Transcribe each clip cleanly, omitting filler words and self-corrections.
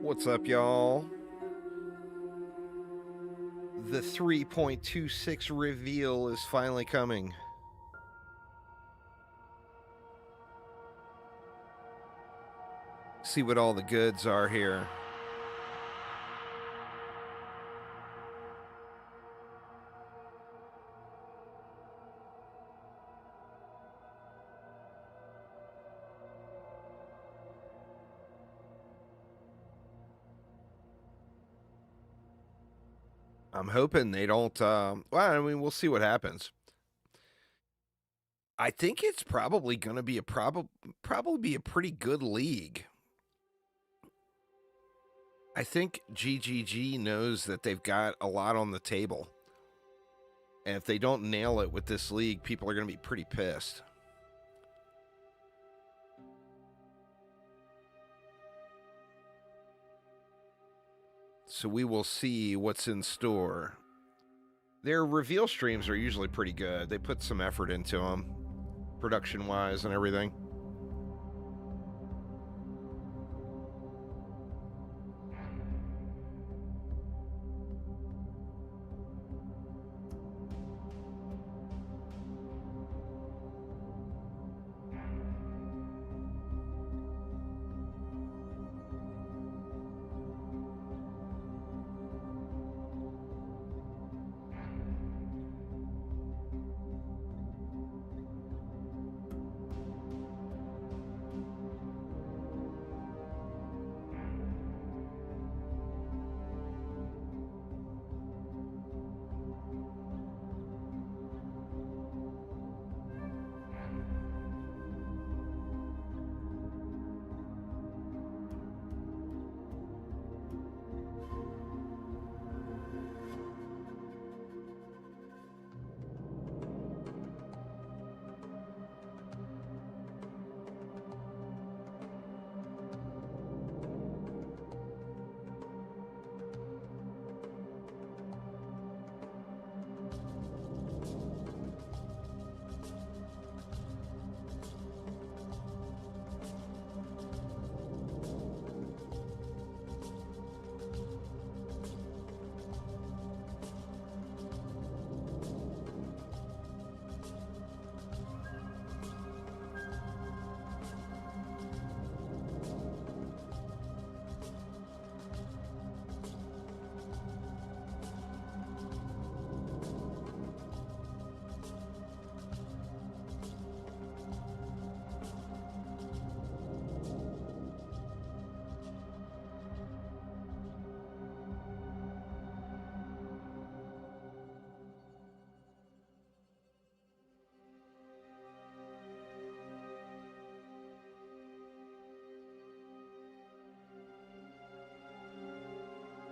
What's up, y'all? The 3.26 reveal is finally coming. See what all the goods are here. I'm hoping they don't, well, I mean, we'll see what happens. I think it's probably going to be probably be a pretty good league. I think GGG knows that they've got a lot on the table. And if they don't nail it with this league, people are going to be pretty pissed. So we will see what's in store. Their reveal streams are usually pretty good. They put some effort into them, production-wise and everything.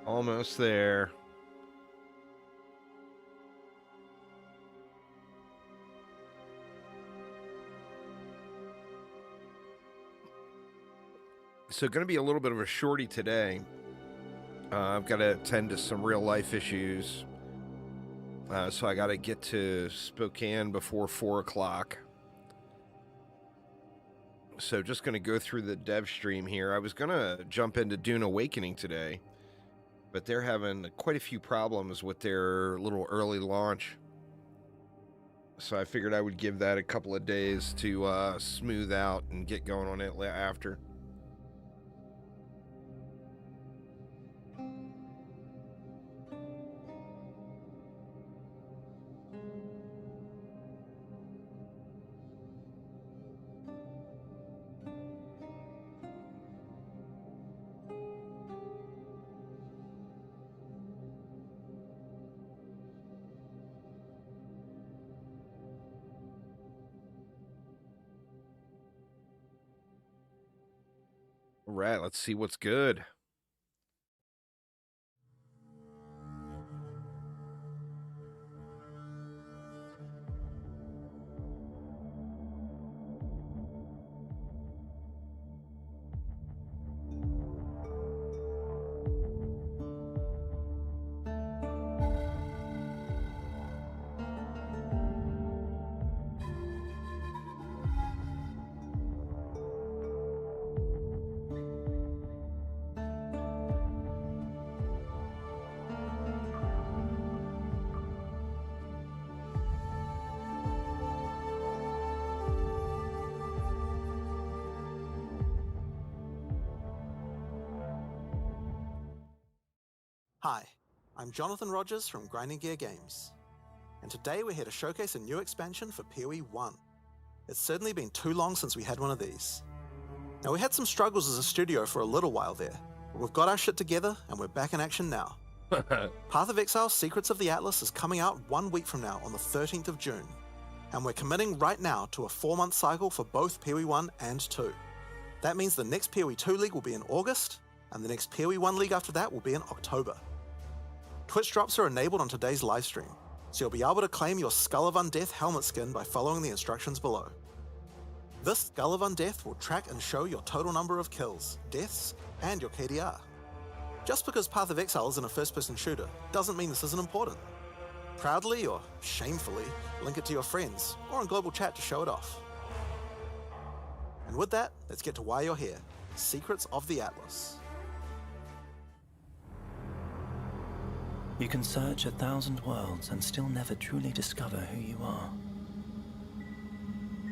Almost there. So going to be a little bit of a shorty today. I've got to attend to some real life issues. So I got to get to Spokane before 4 o'clock. So just going to go through the dev stream here. I was going to jump into Dune Awakening today, but they're having quite a few problems with their little early launch. So I figured I would give that a couple of days to smooth out and get going on it after. All right, let's see what's good. Hi, I'm Jonathan Rogers from Grinding Gear Games, and today we're here to showcase a new expansion for POE 1. It's certainly been too long since we had one of these. Now, we had some struggles as a studio for a little while there, but we've got our shit together and we're back in action now. Path of Exile Secrets of the Atlas is coming out 1 week from now on the 13th of June, and we're committing right now to a 4-month cycle for both POE 1 and 2. That means the next POE 2 League will be in August, and the next POE 1 League after that will be in October. Twitch drops are enabled on today's livestream, so you'll be able to claim your Skull of Undeath helmet skin by following the instructions below. This Skull of Undeath will track and show your total number of kills, deaths, and your KDR. Just because Path of Exile isn't a first-person shooter doesn't mean this isn't important. Proudly or shamefully, link it to your friends or in global chat to show it off. And with that, let's get to why you're here, Secrets of the Atlas. You can search 1,000 worlds and still never truly discover who you are.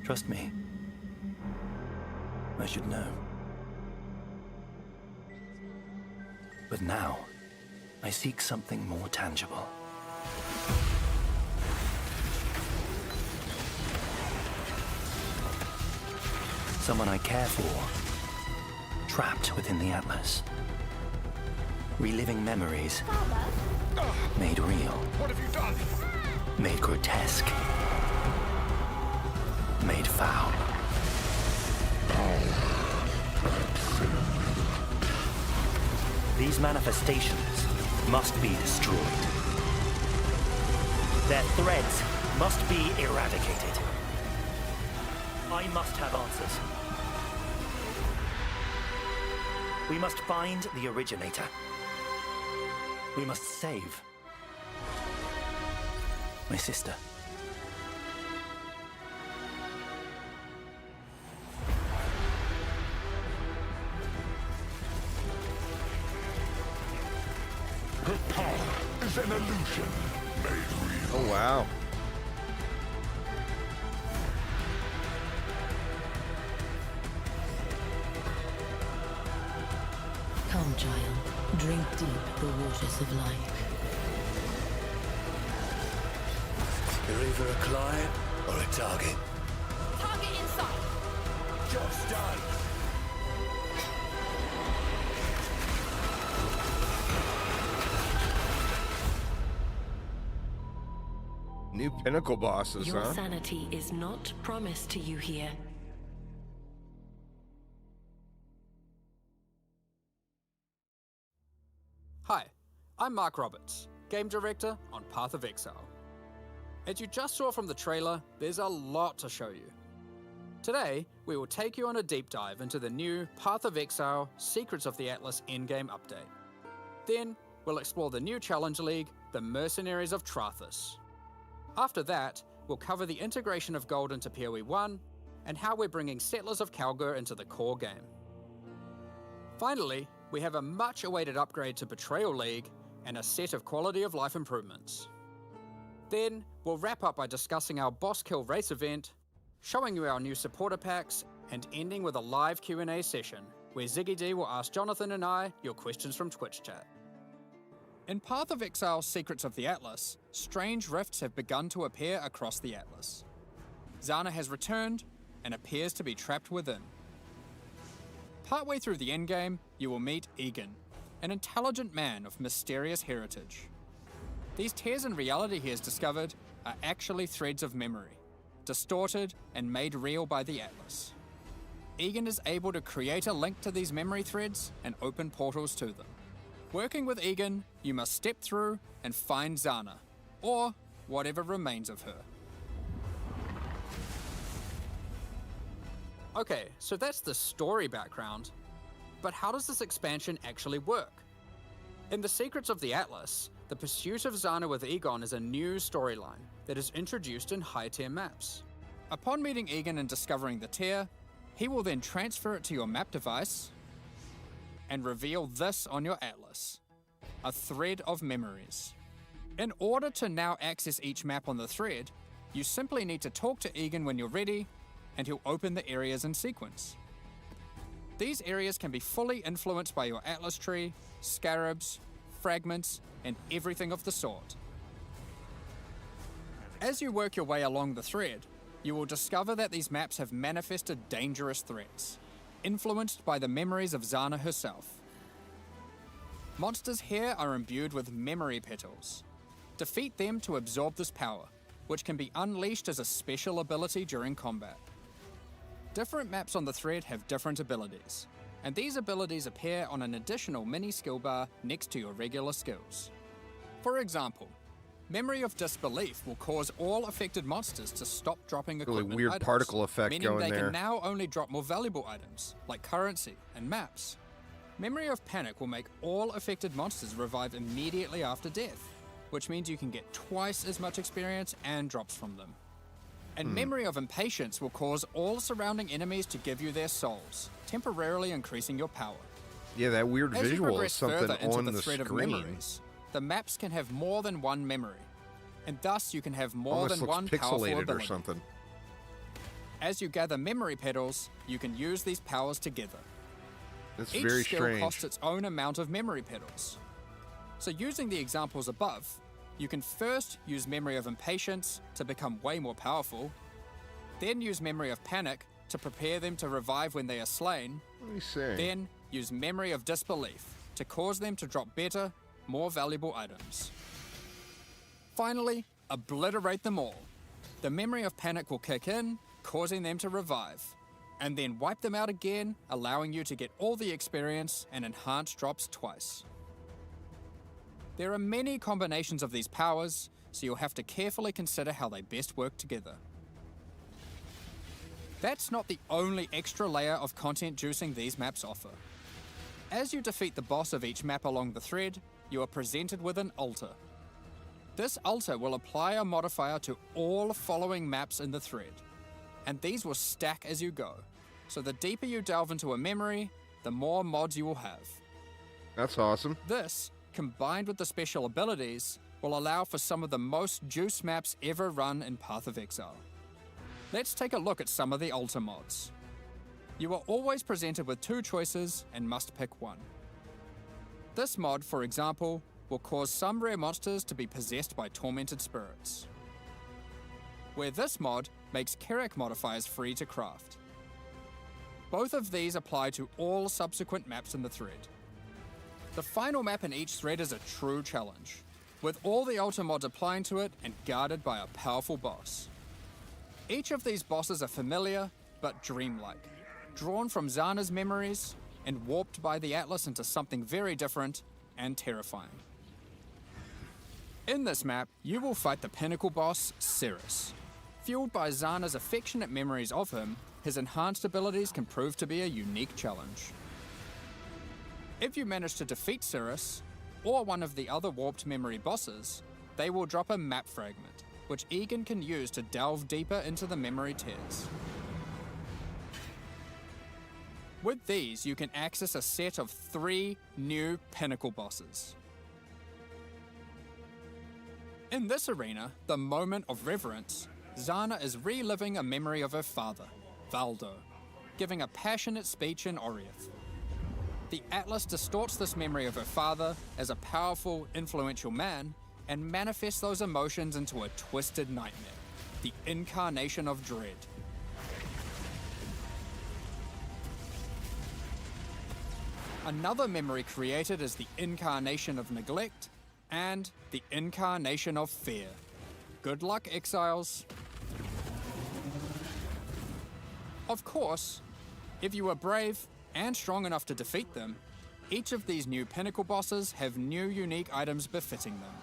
Trust me. I should know. But now, I seek something more tangible. Someone I care for, trapped within the Atlas. Reliving memories, made real. What have you done? Made grotesque. Made foul. These manifestations must be destroyed. Their threads must be eradicated. I must have answers. We must find the originator. We must save my sister. Her power is an illusion made real. Oh, wow. Come, child. Drink deep the waters of life. You're either a client or a target. Target inside. Job's done. New Pinnacle bosses, Your huh? sanity is not promised to you here. Hi, I'm Mark Roberts, Game Director on Path of Exile. As you just saw from the trailer, there's a lot to show you. Today, we will take you on a deep dive into the new Path of Exile Secrets of the Atlas Endgame update. Then, we'll explore the new Challenge League, the Mercenaries of Trathus. After that, we'll cover the integration of gold into POE 1 and how we're bringing Settlers of Kalgur into the core game. Finally, we have a much-awaited upgrade to Betrayal League and a set of quality of life improvements. Then, we'll wrap up by discussing our boss kill race event, showing you our new supporter packs, and ending with a live Q&A session, where Ziggy D will ask Jonathan and I your questions from Twitch chat. In Path of Exile Secrets of the Atlas, strange rifts have begun to appear across the Atlas. Zana has returned and appears to be trapped within. Partway through the endgame, you will meet Egan, an intelligent man of mysterious heritage. These tears in reality he has discovered are actually threads of memory, distorted and made real by the Atlas. Egan is able to create a link to these memory threads and open portals to them. Working with Egan, you must step through and find Zana, or whatever remains of her. Okay, so that's the story background, but how does this expansion actually work? In the Secrets of the Atlas, the pursuit of Zana with Egon is a new storyline that is introduced in high-tier maps. Upon meeting Egan and discovering the tier, he will then transfer it to your map device and reveal this on your atlas, a thread of memories. In order to now access each map on the thread, you simply need to talk to Egan when you're ready, and he'll open the areas in sequence. These areas can be fully influenced by your atlas tree, scarabs, fragments, and everything of the sort. As you work your way along the thread, you will discover that these maps have manifested dangerous threats, influenced by the memories of Zana herself. Monsters here are imbued with memory petals. Defeat them to absorb this power, which can be unleashed as a special ability during combat. Different maps on the thread have different abilities, and these abilities appear on an additional mini skill bar next to your regular skills. For example, Memory of Disbelief will cause all affected monsters to stop dropping equipment Really weird items, particle effect meaning going they there. can now only drop more valuable items, like currency and maps. Memory of Panic will make all affected monsters revive immediately after death, which means you can get twice as much experience and drops from them. And Memory of Impatience will cause all surrounding enemies to give you their souls, temporarily increasing your power. Yeah, that weird As you visual is progress something further into on the the thread of screen. memories, the maps can have more than one memory, and thus you can have more Almost than looks one powerful pixelated ability. or something. As you gather memory petals, you can use these powers together. It's Each very skill strange. costs its own amount of memory petals. So using the examples above, you can first use Memory of Impatience to become way more powerful, then use Memory of Panic to prepare them to revive when they are slain, Let me see. then use Memory of Disbelief to cause them to drop better, more valuable items. Finally, obliterate them all. The Memory of Panic will kick in, causing them to revive, and then wipe them out again, allowing you to get all the experience and enhanced drops twice. There are many combinations of these powers, so you'll have to carefully consider how they best work together. That's not the only extra layer of content juicing these maps offer. As you defeat the boss of each map along the thread, you are presented with an altar. This altar will apply a modifier to all following maps in the thread, and these will stack as you go. So the deeper you delve into a memory, the more mods you will have. That's awesome. This, combined with the special abilities, will allow for some of the most juice maps ever run in Path of Exile. Let's take a look at some of the altar mods. You are always presented with two choices and must pick one. This mod, for example, will cause some rare monsters to be possessed by tormented spirits. Where this mod makes Kerak modifiers free to craft. Both of these apply to all subsequent maps in the thread. The final map in each thread is a true challenge, with all the altar mods applying to it and guarded by a powerful boss. Each of these bosses are familiar, but dreamlike, drawn from Zana's memories and warped by the Atlas into something very different and terrifying. In this map, you will fight the Pinnacle boss, Cirrus. Fueled by Zana's affectionate memories of him, his enhanced abilities can prove to be a unique challenge. If you manage to defeat Cirrus, or one of the other warped memory bosses, they will drop a map fragment, which Egan can use to delve deeper into the memory tears. With these, you can access a set of 3 new Pinnacle bosses. In this arena, the Moment of Reverence, Zana is reliving a memory of her father, Valdo, giving a passionate speech in Oriath. The Atlas distorts this memory of her father as a powerful, influential man and manifests those emotions into a twisted nightmare, the incarnation of dread. Another memory created is the incarnation of neglect and the incarnation of fear. Good luck, exiles. Of course, if you are brave and strong enough to defeat them, each of these new Pinnacle bosses have new unique items befitting them.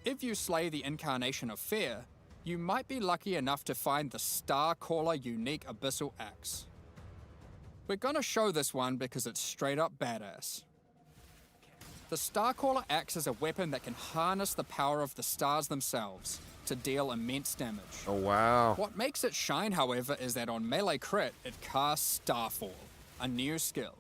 If you slay the incarnation of fear, you might be lucky enough to find the Starcaller unique Abyssal Axe. We're gonna show this one because it's straight up badass. The Starcaller Axe is a weapon that can harness the power of the stars themselves to deal immense damage. Oh, wow. What makes it shine, however, is that on melee crit, it casts Starfall, a new skill.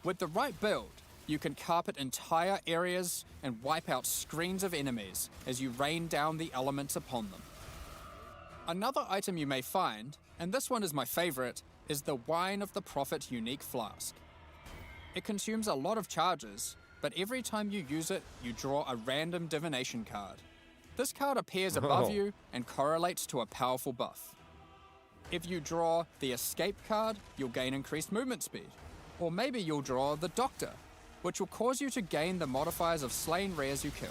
With the right build, you can carpet entire areas and wipe out screens of enemies as you rain down the elements upon them. Another item you may find, and this one is my favorite, is the Wine of the Prophet unique flask. It consumes a lot of charges, but every time you use it, you draw a random divination card. This card appears above you and correlates to a powerful buff. If you draw the Escape card, you'll gain increased movement speed. Or maybe you'll draw the Doctor, which will cause you to gain the modifiers of slain rares you kill.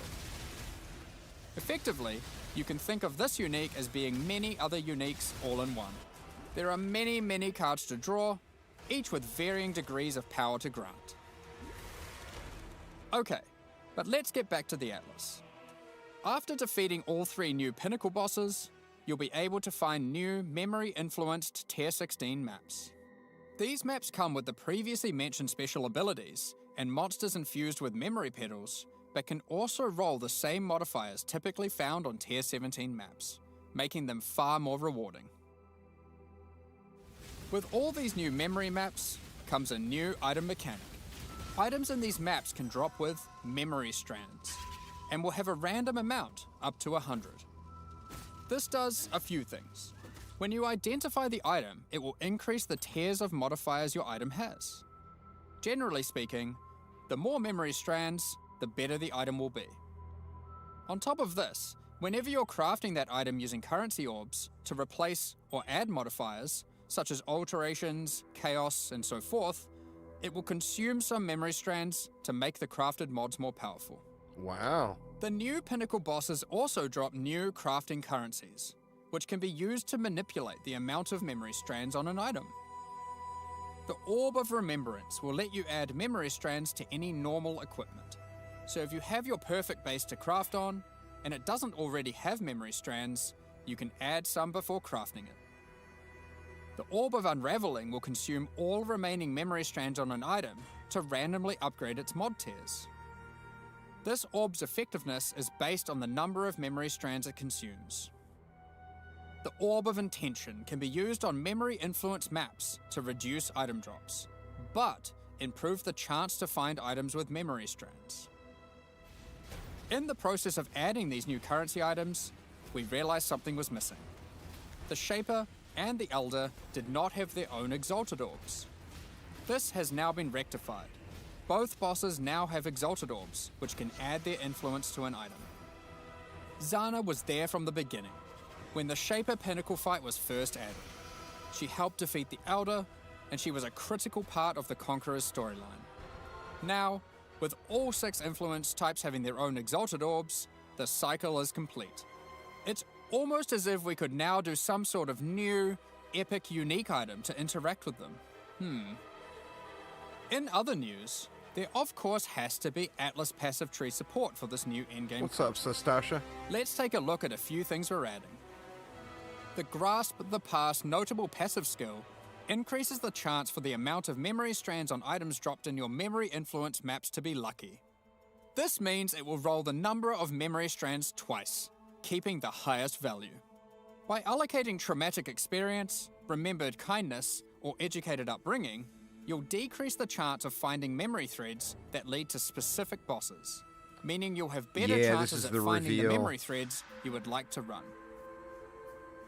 Effectively, you can think of this unique as being many other uniques all in one. There are many cards to draw, each with varying degrees of power to grant. Okay, but let's get back to the Atlas. After defeating all 3 new Pinnacle bosses, you'll be able to find new memory-influenced Tier 16 maps. These maps come with the previously mentioned special abilities and monsters infused with memory petals, but can also roll the same modifiers typically found on Tier 17 maps, making them far more rewarding. With all these new memory maps comes a new item mechanic. Items in these maps can drop with memory strands, and will have a random amount, up to 100. This does a few things. When you identify the item, it will increase the tiers of modifiers your item has. Generally speaking, the more memory strands, the better the item will be. On top of this, whenever you're crafting that item using currency orbs to replace or add modifiers, such as alterations, chaos, and so forth, it will consume some memory strands to make the crafted mods more powerful. Wow. The new Pinnacle bosses also drop new crafting currencies, which can be used to manipulate the amount of memory strands on an item. The Orb of Remembrance will let you add memory strands to any normal equipment. So if you have your perfect base to craft on, and it doesn't already have memory strands, you can add some before crafting it. The Orb of Unraveling will consume all remaining memory strands on an item to randomly upgrade its mod tiers. This orb's effectiveness is based on the number of memory strands it consumes. The Orb of Intention can be used on memory influence maps to reduce item drops, but improve the chance to find items with memory strands. In the process of adding these new currency items, we realized something was missing. The Shaper and the Elder did not have their own Exalted Orbs. This has now been rectified. Both bosses now have Exalted Orbs, which can add their influence to an item. Zana was there from the beginning, when the Shaper Pinnacle fight was first added. She helped defeat the Elder, and she was a critical part of the Conqueror's storyline. Now, with all 6 influence types having their own Exalted Orbs, the cycle is complete. It's almost as if we could now do some sort of new, epic, unique item to interact with them. In other news, there of course has to be Atlas passive tree support for this new endgame. What's up, Sastasha? Let's take a look at a few things we're adding. The Grasp the Past notable passive skill increases the chance for the amount of memory strands on items dropped in your memory influence maps to be lucky. This means it will roll the number of memory strands twice, keeping the highest value. By allocating traumatic experience, remembered kindness, or educated upbringing, you'll decrease the chance of finding memory threads that lead to specific bosses, meaning you'll have better chances at finding the memory threads you would like to run.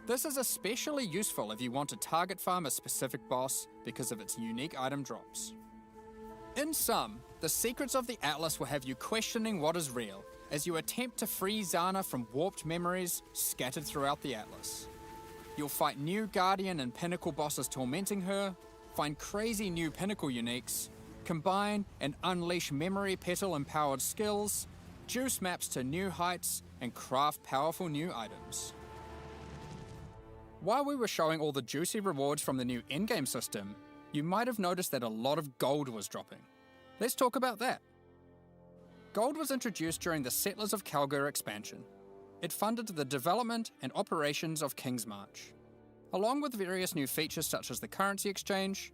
This is especially useful if you want to target farm a specific boss because of its unique item drops. In sum, the secrets of the Atlas will have you questioning what is real as you attempt to free Zana from warped memories scattered throughout the Atlas. You'll fight new Guardian and Pinnacle bosses tormenting her, find crazy new Pinnacle uniques, combine and unleash memory petal-empowered skills, juice maps to new heights, and craft powerful new items. While we were showing all the juicy rewards from the new endgame system, you might have noticed that a lot of gold was dropping. Let's talk about that. Gold was introduced during the Settlers of Kalgur expansion. It funded the development and operations of King's March, along with various new features such as the currency exchange,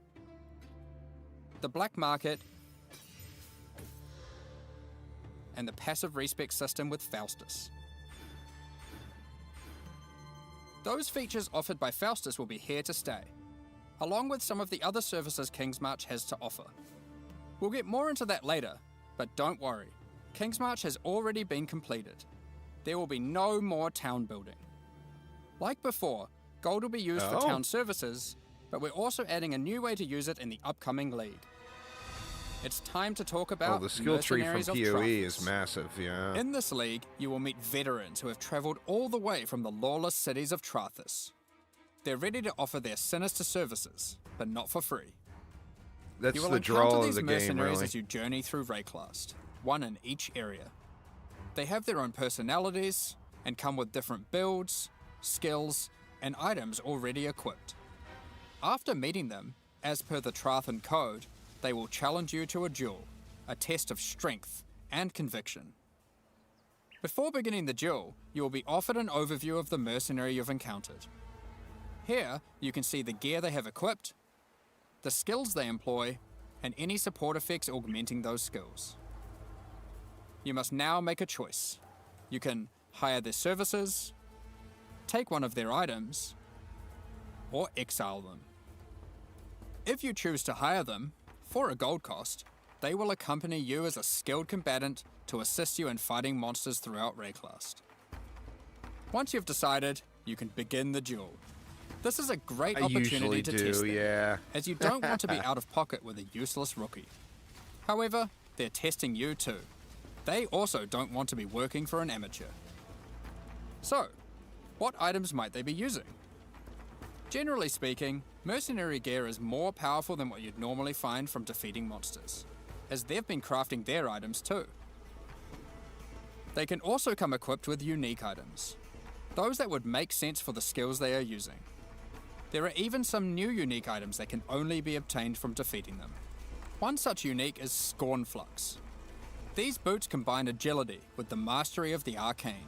the black market, and the passive respec system with Faustus. Those features offered by Faustus will be here to stay, along with some of the other services King's March has to offer. We'll get more into that later, but don't worry, King's March has already been completed. There will be no more town building. Like before, gold will be used for town services, but we're also adding a new way to use it in the upcoming league. it's time to talk Oh, about the skill tree from Mercenaries of POE Trathus. is massive, yeah. In this league, you will meet veterans who have travelled all the way from the lawless cities of Trathus. They're ready to offer their sinister services, but not for free. That's You will the encounter draw of these the game, mercenaries really. as you journey through Rayclast, one in each area. They have their own personalities and come with different builds, skills, and items already equipped. After meeting them, as per the Trathan code, they will challenge you to a duel, a test of strength and conviction. Before beginning the duel, you will be offered an overview of the mercenary you've encountered. Here, you can see the gear they have equipped, the skills they employ, and any support effects augmenting those skills. You must now make a choice. You can hire their services, take one of their items, or exile them. If you choose to hire them, for a gold cost, they will accompany you as a skilled combatant to assist you in fighting monsters throughout Rayclast. Once you've decided, you can begin the duel. This is a great I opportunity usually to do, test them, yeah. as you don't want to be out of pocket with a useless rookie. However, they're testing you too. They also don't want to be working for an amateur. So, what items might they be using? Generally speaking, mercenary gear is more powerful than what you'd normally find from defeating monsters, as they've been crafting their items too. They can also come equipped with unique items, those that would make sense for the skills they are using. There are even some new unique items that can only be obtained from defeating them. One such unique is Scornflux. These boots combine agility with the mastery of the arcane.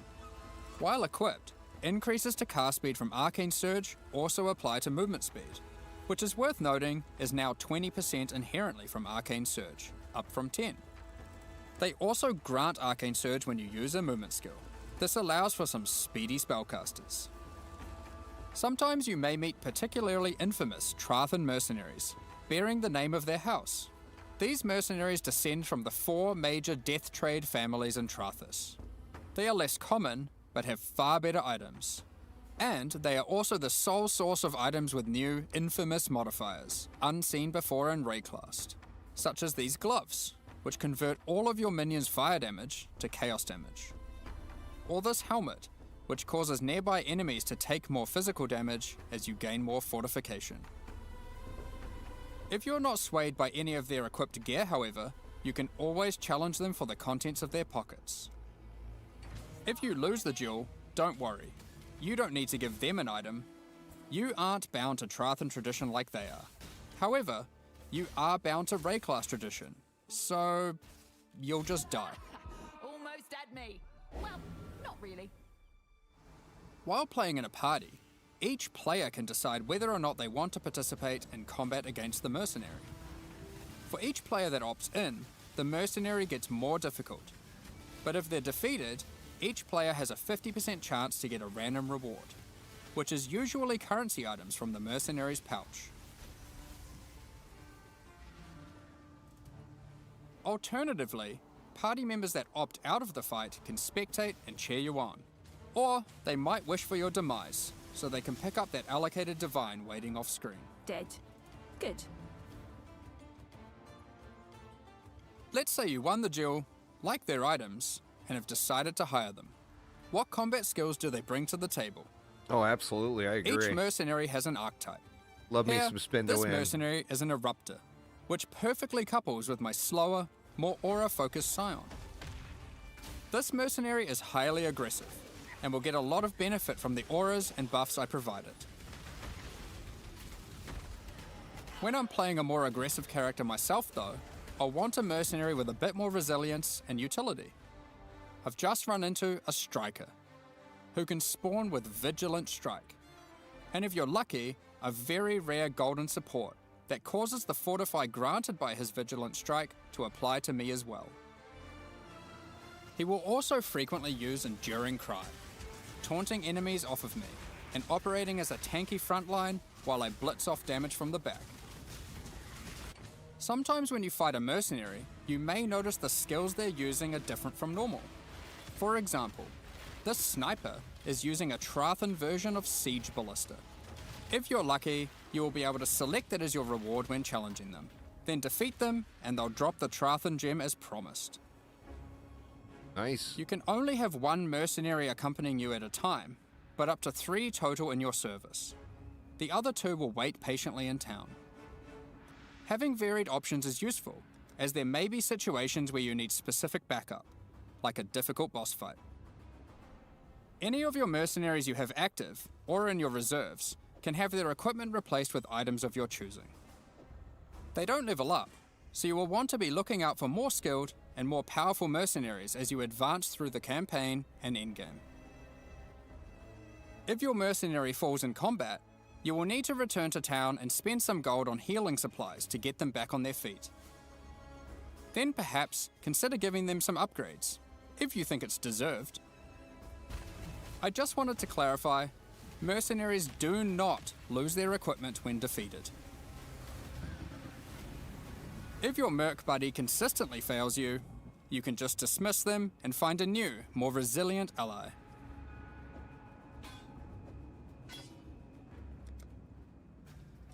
While equipped, increases to cast speed from Arcane Surge also apply to movement speed, which is worth noting is now 20% inherently from Arcane Surge, up from 10. They also grant Arcane Surge when you use a movement skill. This allows for some speedy spellcasters. Sometimes you may meet particularly infamous Trathan mercenaries, bearing the name of their house. These mercenaries descend from the 4 major death trade families in Trathus. They are less common, but have far better items. And they are also the sole source of items with new, infamous modifiers, unseen before in Rayclast, such as these gloves, which convert all of your minions' fire damage to chaos damage. Or this helmet, which causes nearby enemies to take more physical damage as you gain more fortification. If you're not swayed by any of their equipped gear, however, you can always challenge them for the contents of their pockets. If you lose the duel, don't worry. You don't need to give them an item. You aren't bound to Trathan tradition like they are. However, you are bound to Rayclast tradition, so you'll just die. Almost at me. Well, not really. While playing in a party, each player can decide whether or not they want to participate in combat against the mercenary. For each player that opts in, the mercenary gets more difficult. But if they're defeated, each player has a 50% chance to get a random reward, which is usually currency items from the mercenary's pouch. Alternatively, party members that opt out of the fight can spectate and cheer you on. Or they might wish for your demise, so they can pick up that allocated divine waiting off screen. Dead. Good. Let's say you won the duel, like their items, and have decided to hire them. What combat skills do they bring to the table? Oh, absolutely, I agree. Each mercenary has an archetype. Love me Here, some spin this to win. mercenary is an Eruptor, which perfectly couples with my slower, more aura-focused Scion. This mercenary is highly aggressive, and will get a lot of benefit from the auras and buffs I provide it. When I'm playing a more aggressive character myself though, I'll want a mercenary with a bit more resilience and utility. I've just run into a Striker, who can spawn with Vigilant Strike, and if you're lucky, a very rare golden support that causes the fortify granted by his Vigilant Strike to apply to me as well. He will also frequently use Enduring Cry, taunting enemies off of me, and operating as a tanky frontline while I blitz off damage from the back. Sometimes when you fight a mercenary, you may notice the skills they're using are different from normal. For example, this sniper is using a Trathan version of Siege Ballista. If you're lucky, you will be able to select it as your reward when challenging them. Then defeat them, and they'll drop the Trathus gem as promised. Nice. You can only have one mercenary accompanying you at a time, but up to 3 total in your service. The other 2 will wait patiently in town. Having varied options is useful, as there may be situations where you need specific backup, like a difficult boss fight. Any of your mercenaries you have active, or in your reserves, can have their equipment replaced with items of your choosing. They don't level up, so you will want to be looking out for more skilled and more powerful mercenaries as you advance through the campaign and endgame. If your mercenary falls in combat, you will need to return to town and spend some gold on healing supplies to get them back on their feet. Then perhaps consider giving them some upgrades, if you think it's deserved. I just wanted to clarify, mercenaries do not lose their equipment when defeated. If your merc buddy consistently fails you, you can just dismiss them and find a new, more resilient ally.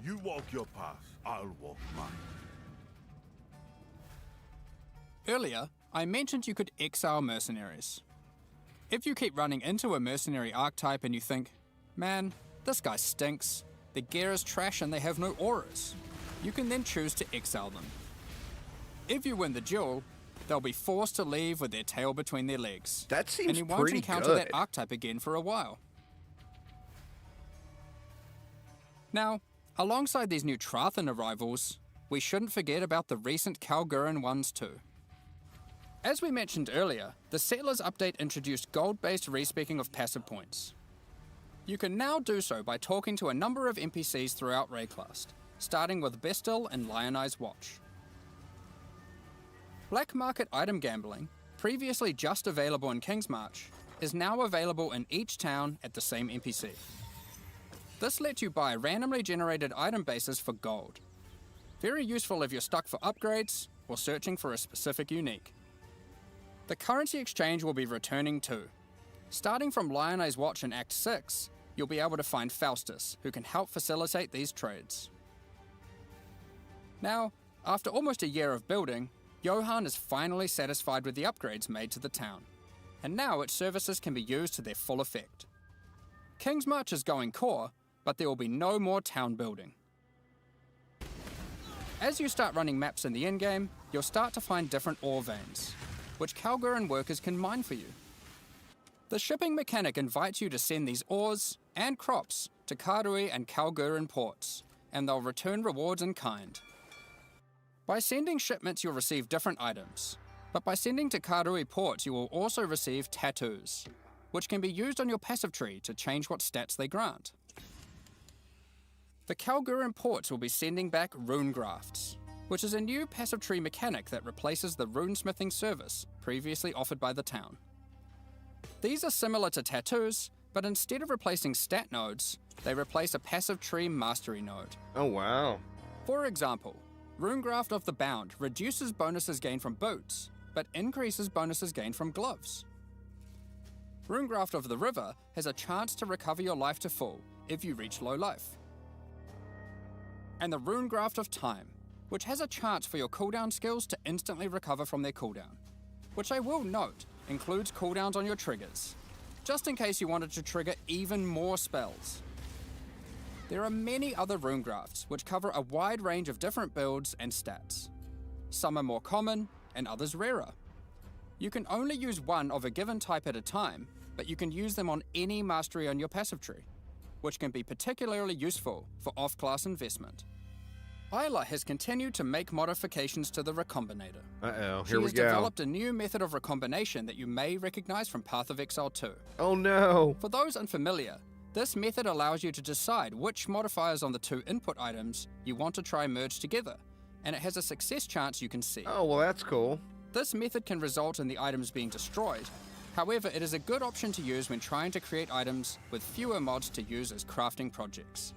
You walk your path, I'll walk mine. Earlier, I mentioned you could exile mercenaries. If you keep running into a mercenary archetype and you think, man, this guy stinks, their gear is trash and they have no auras, you can then choose to exile them. If you win the duel, they'll be forced to leave with their tail between their legs. That seems and you won't pretty encounter good. that archetype again for a while. Now, alongside these new Trathus arrivals, we shouldn't forget about the recent Kalguran ones too. As we mentioned earlier, the Settlers update introduced gold-based respeccing of passive points. You can now do so by talking to a number of NPCs throughout Rayclast, starting with Bestil and Lionized Watch. Black market item gambling, previously just available in Kingsmarch, is now available in each town at the same NPC. This lets you buy randomly generated item bases for gold. Very useful if you're stuck for upgrades or searching for a specific unique. The currency exchange will be returning too. Starting from Lionized Watch in Act 6, you'll be able to find Faustus, who can help facilitate these trades. Now, after almost a year of building, Johan is finally satisfied with the upgrades made to the town, and now its services can be used to their full effect. Kingsmarch is going core, but there will be no more town building. As you start running maps in the endgame, you'll start to find different ore veins, which Kalguran workers can mine for you. The shipping mechanic invites you to send these ores and crops to Karui and Kalguran ports, and they'll return rewards in kind. By sending shipments, you'll receive different items, but by sending to Karui ports, you will also receive tattoos, which can be used on your passive tree to change what stats they grant. The Kalguran ports will be sending back rune grafts, which is a new passive tree mechanic that replaces the runesmithing service previously offered by the town. These are similar to tattoos, but instead of replacing stat nodes, they replace a passive tree mastery node. Oh, wow. For example, Runegraft of the Bound reduces bonuses gained from boots, but increases bonuses gained from gloves. Runegraft of the River has a chance to recover your life to full if you reach low life. And the Runegraft of Time, which has a chance for your cooldown skills to instantly recover from their cooldown, which I will note includes cooldowns on your triggers, just in case you wanted to trigger even more spells. There are many other Runegrafts which cover a wide range of different builds and stats. Some are more common and others rarer. You can only use one of a given type at a time, but you can use them on any mastery on your passive tree, which can be particularly useful for off-class investment. Isla has continued to make modifications to the Recombinator. Uh-oh, She here we has go. developed a new method of recombination that you may recognize from Path of Exile 2. Oh no! For those unfamiliar, this method allows you to decide which modifiers on the 2 input items you want to try merge together, and it has a success chance you can see. Oh, well that's cool. This method can result in the items being destroyed. However, it is a good option to use when trying to create items with fewer mods to use as crafting projects.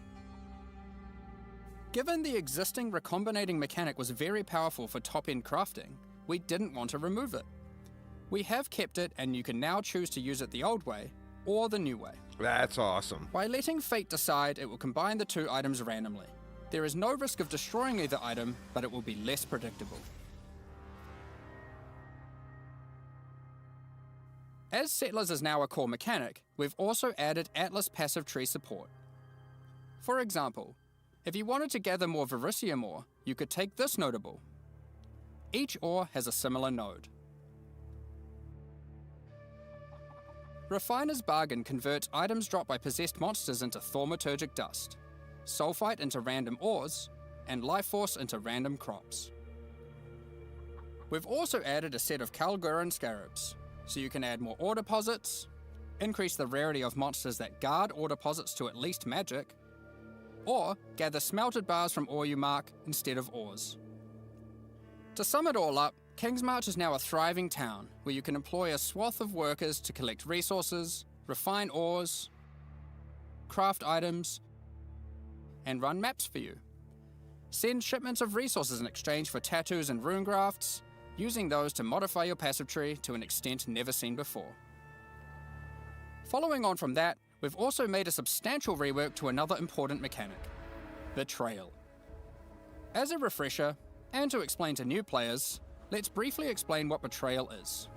Given the existing recombinating mechanic was very powerful for top-end crafting, we didn't want to remove it. We have kept it, and you can now choose to use it the old way or the new way. That's awesome. By letting fate decide, it will combine the 2 items randomly. There is no risk of destroying either item, but it will be less predictable. As Settlers is now a core mechanic, we've also added Atlas passive tree support. For example, if you wanted to gather more Verisium ore, you could take this notable. Each ore has a similar node. Refiner's Bargain converts items dropped by possessed monsters into thaumaturgic dust, sulfite into random ores, and life force into random crops. We've also added a set of Kalguran scarabs, so you can add more ore deposits, increase the rarity of monsters that guard ore deposits to at least magic, or gather smelted bars from ore you mark instead of ores. To sum it all up, Kingsmarch is now a thriving town where you can employ a swath of workers to collect resources, refine ores, craft items, and run maps for you. Send shipments of resources in exchange for tattoos and rune grafts, using those to modify your passive tree to an extent never seen before. Following on from that, we've also made a substantial rework to another important mechanic, Betrayal. As a refresher, and to explain to new players, let's briefly explain what Betrayal is.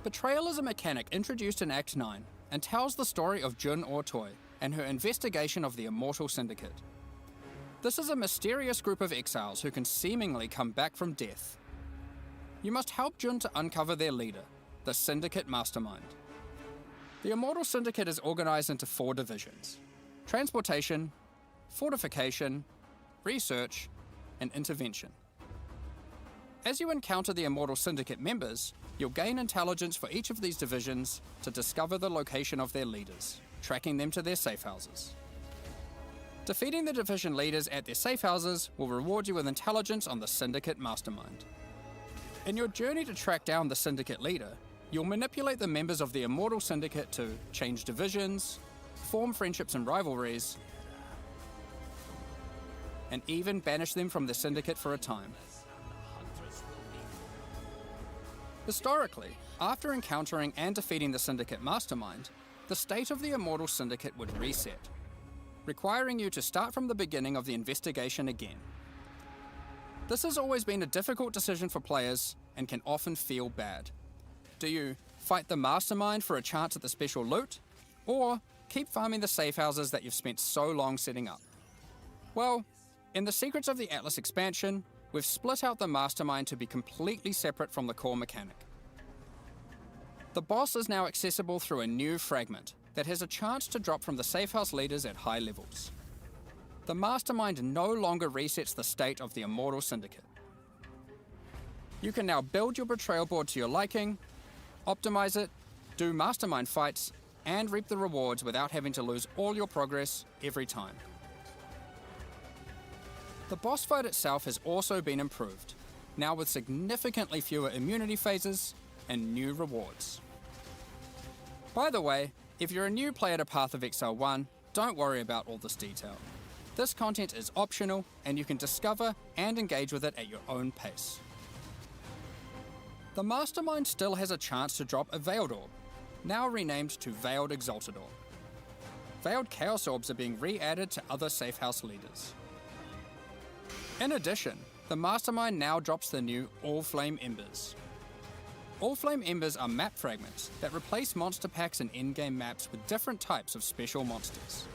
Betrayal is a mechanic introduced in Act 9 and tells the story of Jun Ortoy and her investigation of the Immortal Syndicate. This is a mysterious group of exiles who can seemingly come back from death. You must help Jun to uncover their leader, the Syndicate Mastermind. The Immortal Syndicate is organized into 4 divisions: transportation, fortification, research, and intervention. As you encounter the Immortal Syndicate members, you'll gain intelligence for each of these divisions to discover the location of their leaders, tracking them to their safe houses. Defeating the division leaders at their safe houses will reward you with intelligence on the Syndicate Mastermind. In your journey to track down the Syndicate leader, you'll manipulate the members of the Immortal Syndicate to change divisions, form friendships and rivalries, and even banish them from the Syndicate for a time. Historically, after encountering and defeating the Syndicate Mastermind, the state of the Immortal Syndicate would reset, requiring you to start from the beginning of the investigation again. This has always been a difficult decision for players and can often feel bad. Do you fight the Mastermind for a chance at the special loot, or keep farming the safe houses that you've spent so long setting up? Well, in the Secrets of the Atlas expansion, we've split out the Mastermind to be completely separate from the core mechanic. The boss is now accessible through a new fragment that has a chance to drop from the safe house leaders at high levels. The Mastermind no longer resets the state of the Immortal Syndicate. You can now build your Betrayal board to your liking, optimize it, do Mastermind fights, and reap the rewards without having to lose all your progress every time. The boss fight itself has also been improved, now with significantly fewer immunity phases and new rewards. By the way, if you're a new player to Path of Exile 1, don't worry about all this detail. This content is optional, and you can discover and engage with it at your own pace. The Mastermind still has a chance to drop a Veiled Orb, now renamed to Veiled Exalted Orb. Veiled Chaos Orbs are being re-added to other safe house leaders. In addition, the Mastermind now drops the new All Flame Embers. All Flame Embers are map fragments that replace monster packs in endgame maps with different types of special monsters.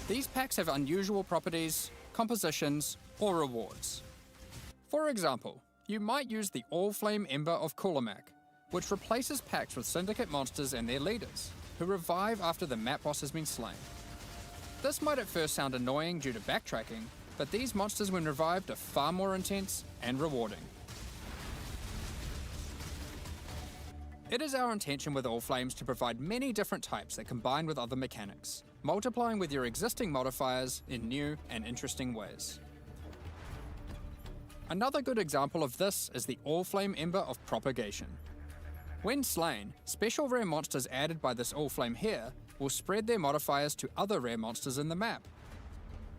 These packs have unusual properties, compositions, or rewards. For example, you might use the All Flame Ember of Kulamak, which replaces packs with Syndicate monsters and their leaders, who revive after the map boss has been slain. This might at first sound annoying due to backtracking, but these monsters when revived are far more intense and rewarding. It is our intention with All Flames to provide many different types that combine with other mechanics, multiplying with your existing modifiers in new and interesting ways. Another good example of this is the All Flame Ember of Propagation. When slain, special rare monsters added by this All Flame here will spread their modifiers to other rare monsters in the map.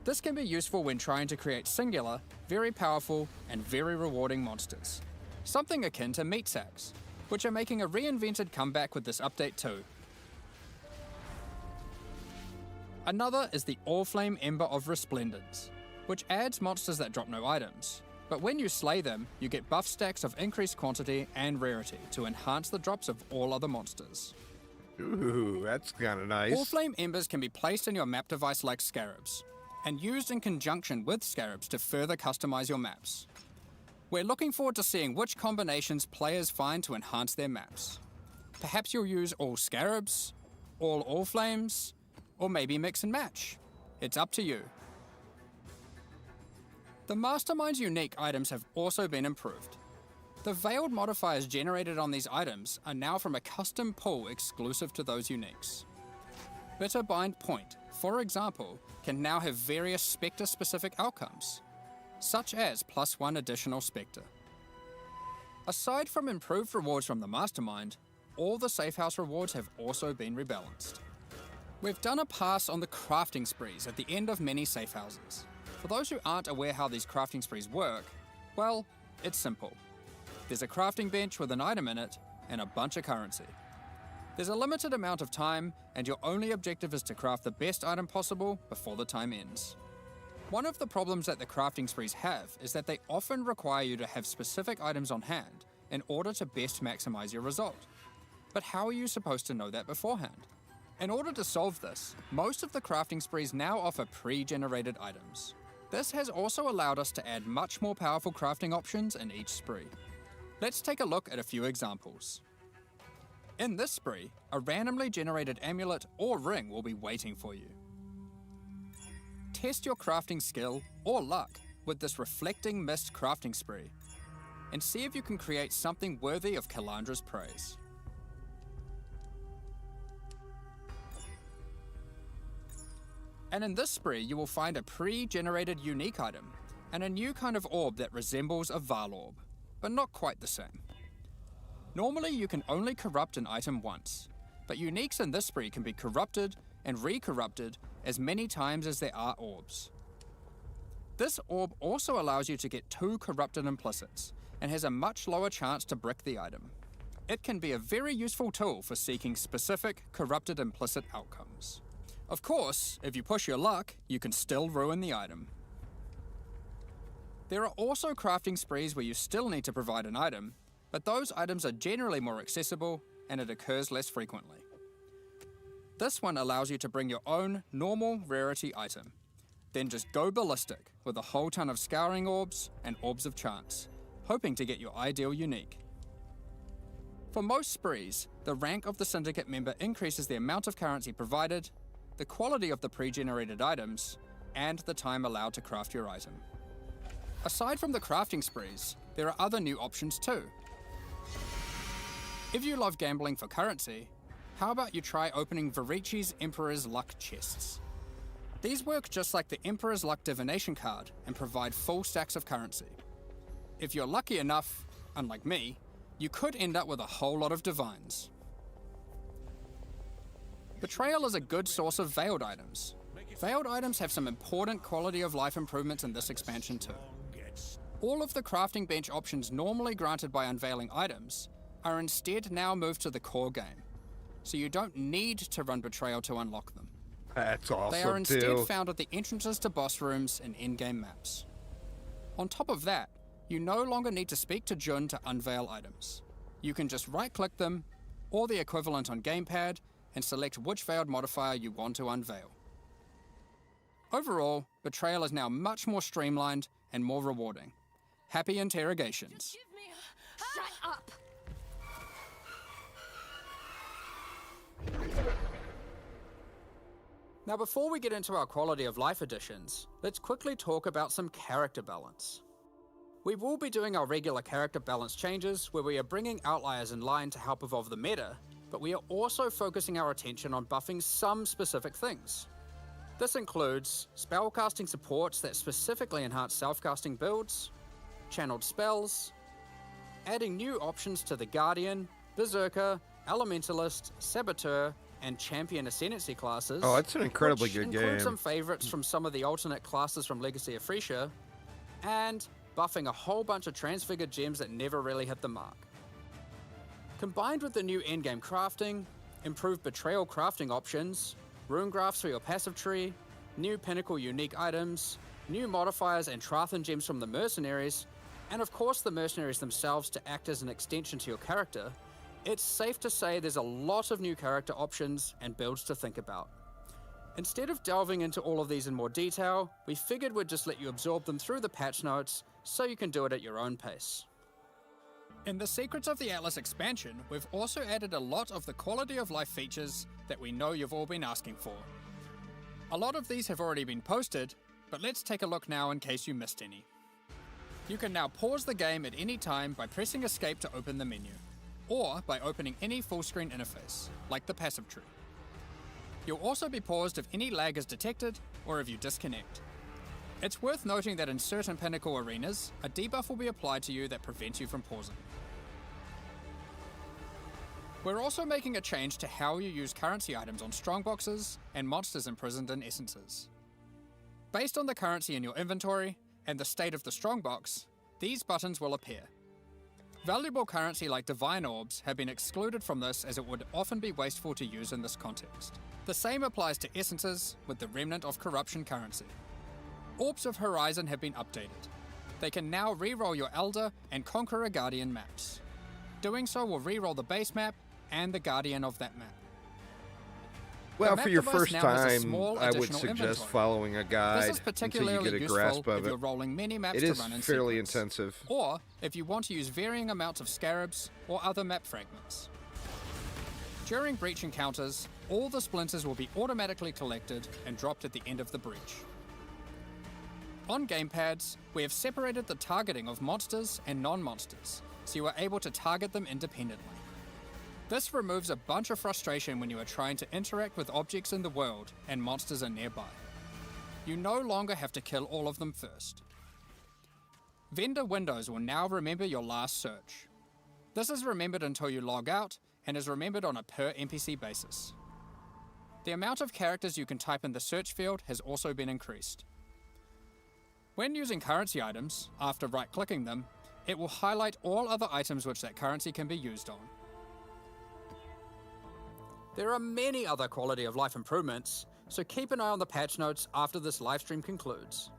This can be useful when trying to create singular, very powerful, and very rewarding monsters. Something akin to meat sacks, which are making a reinvented comeback with this update too. Another is the All-Flame Ember of Resplendence, which adds monsters that drop no items. But when you slay them, you get buff stacks of increased quantity and rarity to enhance the drops of all other monsters. Ooh, that's kind of nice. All-Flame Embers can be placed in your map device like scarabs, and used in conjunction with scarabs to further customize your maps. We're looking forward to seeing which combinations players find to enhance their maps. Perhaps you'll use all scarabs, all flames, or maybe mix and match. It's up to you. The Mastermind's unique items have also been improved. The veiled modifiers generated on these items are now from a custom pool exclusive to those uniques. Bitter Bind Point, for example, can now have various Spectre-specific outcomes, such as +1 additional Spectre. Aside from improved rewards from the Mastermind, all the Safe House rewards have also been rebalanced. We've done a pass on the crafting sprees at the end of many safe houses. For those who aren't aware how these crafting sprees work, well, it's simple. There's a crafting bench with an item in it and a bunch of currency. There's a limited amount of time, and your only objective is to craft the best item possible before the time ends. One of the problems that the crafting sprees have is that they often require you to have specific items on hand in order to best maximize your result. But how are you supposed to know that beforehand? In order to solve this, most of the crafting sprees now offer pre-generated items. This has also allowed us to add much more powerful crafting options in each spree. Let's take a look at a few examples. In this spree, a randomly generated amulet or ring will be waiting for you. Test your crafting skill or luck with this Reflecting Mist crafting spree, and see if you can create something worthy of Kalandra's praise. And in this spree, you will find a pre-generated unique item, and a new kind of orb that resembles a Val orb, but not quite the same. Normally you can only corrupt an item once, but uniques in this spree can be corrupted and re-corrupted as many times as there are orbs. This orb also allows you to get 2 corrupted implicits, and has a much lower chance to brick the item. It can be a very useful tool for seeking specific corrupted implicit outcomes. Of course, if you push your luck, you can still ruin the item. There are also crafting sprees where you still need to provide an item, but those items are generally more accessible and it occurs less frequently. This one allows you to bring your own normal rarity item, then just go ballistic with a whole ton of scouring orbs and orbs of chance, hoping to get your ideal unique. For most sprees, the rank of the syndicate member increases the amount of currency provided, the quality of the pre-generated items, and the time allowed to craft your item. Aside from the crafting sprees, there are other new options too. If you love gambling for currency, how about you try opening Varici's Emperor's Luck chests? These work just like the Emperor's Luck divination card and provide full stacks of currency. If you're lucky enough, unlike me, you could end up with a whole lot of divines. Betrayal is a good source of veiled items. Veiled items have some important quality of life improvements in this expansion too. All of the crafting bench options normally granted by unveiling items are instead now moved to the core game, so you don't need to run Betrayal to unlock them. That's awesome, They are instead too. found at the entrances to boss rooms and in-game maps. On top of that, you no longer need to speak to Jun to unveil items. You can just right-click them, or the equivalent on gamepad, and select which veiled modifier you want to unveil. Overall, Betrayal is now much more streamlined and more rewarding. Happy interrogations. Shut up! Now before we get into our quality of life additions, let's quickly talk about some character balance. We will be doing our regular character balance changes where we are bringing outliers in line to help evolve the meta, but we are also focusing our attention on buffing some specific things. This includes spellcasting supports that specifically enhance self-casting builds, channeled spells, adding new options to the Guardian, Berserker, Elementalist, Saboteur, and Champion Ascendancy classes. Oh, it's an incredibly good which include game. some favorites from some of the alternate classes from Legacy of Freesia, and buffing a whole bunch of transfigured gems that never really hit the mark. Combined with the new endgame crafting, improved Betrayal crafting options, rune graphs for your passive tree, new Pinnacle unique items, new modifiers and Trathan gems from the Mercenaries, and of course the Mercenaries themselves to act as an extension to your character, it's safe to say there's a lot of new character options and builds to think about. Instead of delving into all of these in more detail, we figured we'd just let you absorb them through the patch notes so you can do it at your own pace. In the Secrets of the Atlas expansion, we've also added a lot of the quality of life features that we know you've all been asking for. A lot of these have already been posted, but let's take a look now in case you missed any. You can now pause the game at any time by pressing escape to open the menu, or by opening any full screen interface, like the passive tree. You'll also be paused if any lag is detected or if you disconnect. It's worth noting that in certain Pinnacle arenas, a debuff will be applied to you that prevents you from pausing. We're also making a change to how you use currency items on strongboxes and monsters imprisoned in essences. Based on the currency in your inventory and the state of the strongbox, these buttons will appear. Valuable currency like divine orbs have been excluded from this as it would often be wasteful to use in this context. The same applies to essences with the remnant of corruption currency. Orbs of Horizon have been updated. They can now reroll your Elder and Conqueror Guardian maps. Doing so will reroll the base map and the Guardian of that map. Well, The for your map device first now has a time, small I would additional suggest inventory. following a guide This is until you particularly get a useful grasp of if you're it. rolling many maps It to is run in fairly sequence, intensive. or if you want to use varying amounts of scarabs or other map fragments. During breach encounters, all the splinters will be automatically collected and dropped at the end of the breach. On gamepads, we have separated the targeting of monsters and non-monsters, so you are able to target them independently. This removes a bunch of frustration when you are trying to interact with objects in the world and monsters are nearby. You no longer have to kill all of them first. Vendor windows will now remember your last search. This is remembered until you log out and is remembered on a per NPC basis. The amount of characters you can type in the search field has also been increased. When using currency items, after right-clicking them, it will highlight all other items which that currency can be used on. There are many other quality of life improvements, so keep an eye on the patch notes after this livestream concludes.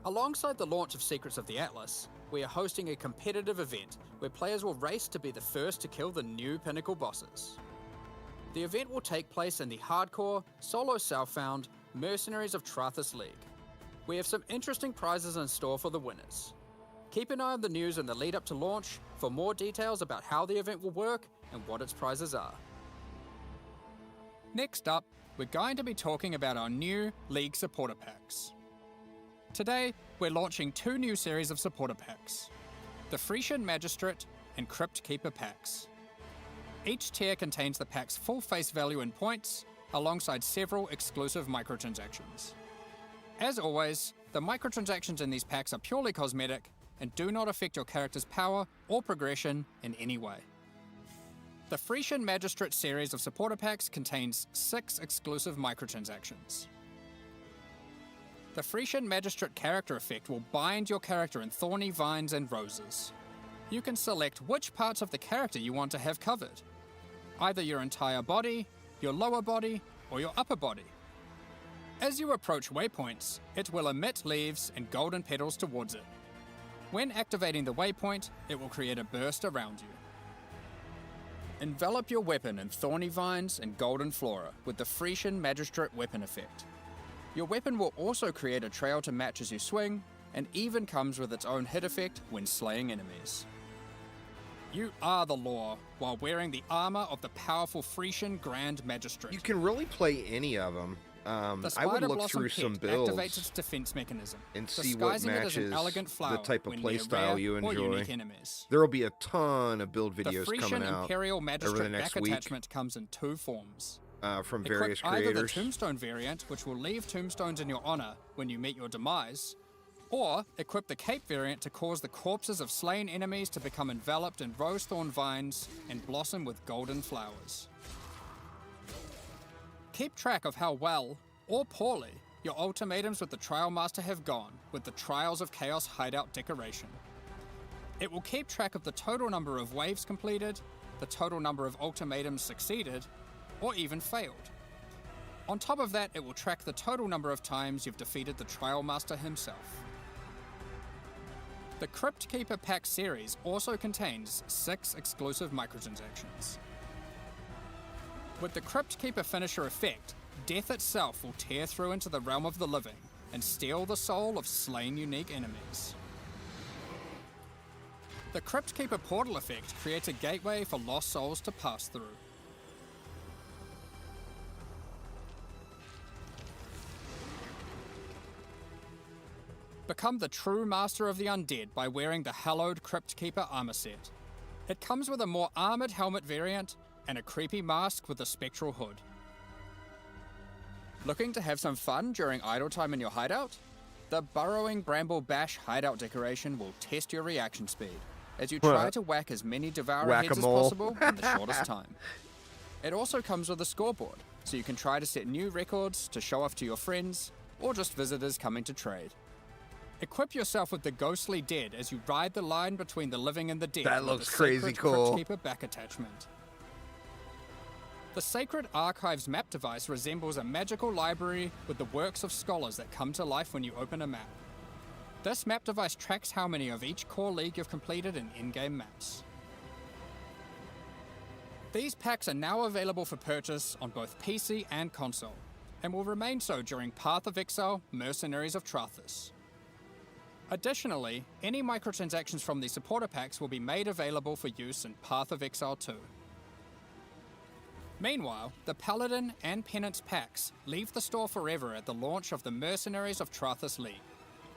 Alongside the launch of Secrets of the Atlas, we are hosting a competitive event where players will race to be the first to kill the new Pinnacle bosses. The event will take place in the hardcore, solo self-found Mercenaries of Trathus League. We have some interesting prizes in store for the winners. Keep an eye on the news in the lead up to launch for more details about how the event will work and what its prizes are. Next up, we're going to be talking about our new League supporter packs. Today, we're launching two new series of supporter packs, the Frisian Magistrate and Crypt Keeper packs. Each tier contains the pack's full face value in points, alongside several exclusive microtransactions. As always, the microtransactions in these packs are purely cosmetic and do not affect your character's power or progression in any way. The Frisian Magistrate series of supporter packs contains 6 exclusive microtransactions. The Frisian Magistrate character effect will bind your character in thorny vines and roses. You can select which parts of the character you want to have covered, either your entire body, your lower body, or your upper body. As you approach waypoints, it will emit leaves and golden petals towards it. When activating the waypoint, it will create a burst around you. Envelop your weapon in thorny vines and golden flora with the Frisian Magistrate weapon effect. Your weapon will also create a trail to match as you swing, and even comes with its own hit effect when slaying enemies. You are the law while wearing the armor of the powerful Frisian Grand Magistrate. You can really play any of them. The I would Spider look Blossom through pet some builds activates its defense mechanism, and see what disguising it as an matches elegant flower the type of when near playstyle rare you or enjoy. unique enemies. There will be a ton of build The videos Frisian coming out Imperial over the Magistrate next back week attachment comes in 2 forms. From various Equip either the creators. Tombstone variant, which will leave tombstones in your honor when you meet your demise, or equip the Cape variant to cause the corpses of slain enemies to become enveloped in rose-thorn vines and blossom with golden flowers. Keep track of how well, or poorly, your ultimatums with the Trial Master have gone with the Trials of Chaos hideout decoration. It will keep track of the total number of waves completed, the total number of ultimatums succeeded, or even failed. On top of that, it will track the total number of times you've defeated the Trial Master himself. The Crypt Keeper Pack series also contains 6 exclusive microtransactions. With the Crypt Keeper finisher effect, death itself will tear through into the realm of the living and steal the soul of slain unique enemies. The Crypt Keeper portal effect creates a gateway for lost souls to pass through. Become the true master of the undead by wearing the hallowed Crypt Keeper armor set. It comes with a more armored helmet variant and a creepy mask with a spectral hood. Looking to have some fun during idle time in your hideout? The Burrowing Bramble Bash hideout decoration will test your reaction speed as you try to whack as many Devourer heads as Whack-a-mole. possible in the shortest time. It also comes with a scoreboard, so you can try to set new records to show off to your friends or just visitors coming to trade. Equip yourself with the Ghostly Dead as you ride the line between the living and the dead. That with looks the crazy Sacred cool. Crypt Keeper back attachment. The Sacred Archives map device resembles a magical library with the works of scholars that come to life when you open a map. This map device tracks how many of each core league you've completed in in-game maps. These packs are now available for purchase on both PC and console, and will remain so during Path of Exile, Mercenaries of Trathus. Additionally, any microtransactions from these supporter packs will be made available for use in Path of Exile 2. Meanwhile, the Paladin and Penance packs leave the store forever at the launch of the Mercenaries of Trathus League,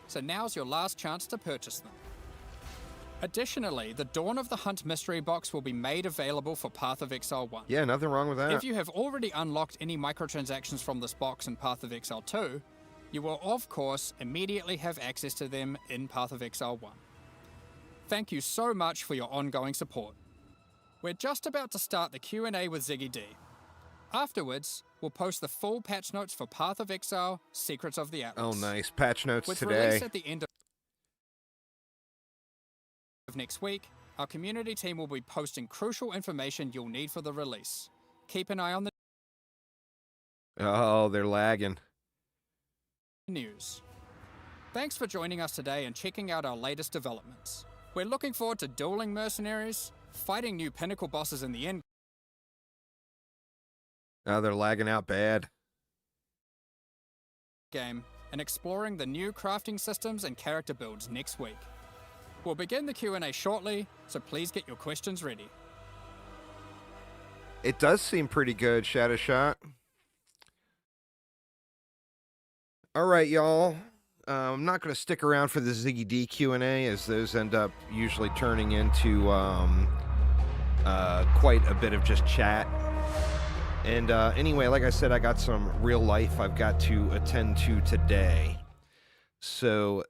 so now's your last chance to purchase them. Additionally, the Dawn of the Hunt mystery box will be made available for Path of Exile 1. Yeah, nothing wrong with that. If you have already unlocked any microtransactions from this box in Path of Exile 2, you will of course immediately have access to them in Path of Exile 1. Thank you so much for your ongoing support. We're just about to start the Q&A with Ziggy D. Afterwards, we'll post the full patch notes for Path of Exile, Secrets of the Atlas. Oh, nice. Patch notes With today. release at the end of next week, our community team will be posting crucial information you'll need for the release. Keep an eye on the Oh, they're lagging. news. Thanks for joining us today and checking out our latest developments. We're looking forward to dueling mercenaries, fighting new Pinnacle bosses in the Oh, they're lagging out bad. Endgame, and exploring the new crafting systems and character builds next week. We'll begin the Q&A shortly, so please get your questions ready. It does seem pretty good, Shadow Shot. All right, y'all. I'm not going to stick around for the Ziggy D Q&A, as those end up usually turning into quite a bit of just chat. And anyway, like I said, I got some real life I've got to attend to today. So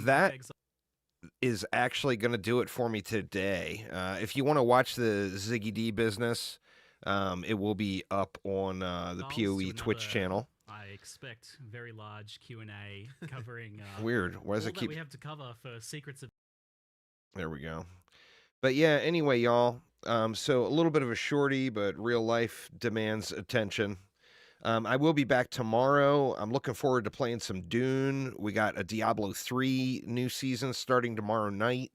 that is actually going to do it for me today. If you want to watch the Ziggy D business, it will be up on the POE Twitch channel. I expect very large Q&A covering Weird. Why does all it that keep... we have to cover for Secrets of... There we go. But yeah, anyway, y'all. So a little bit of a shorty, but real life demands attention. I will be back tomorrow. I'm looking forward to playing some Dune. We got a Diablo 3 new season starting tomorrow night.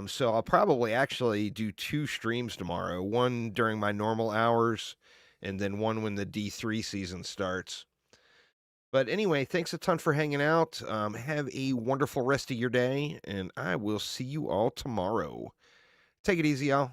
So I'll probably actually do 2 streams tomorrow. One during my normal hours, and then one when the D3 season starts. But anyway, thanks a ton for hanging out. Have a wonderful rest of your day, and I will see you all tomorrow. Take it easy, y'all.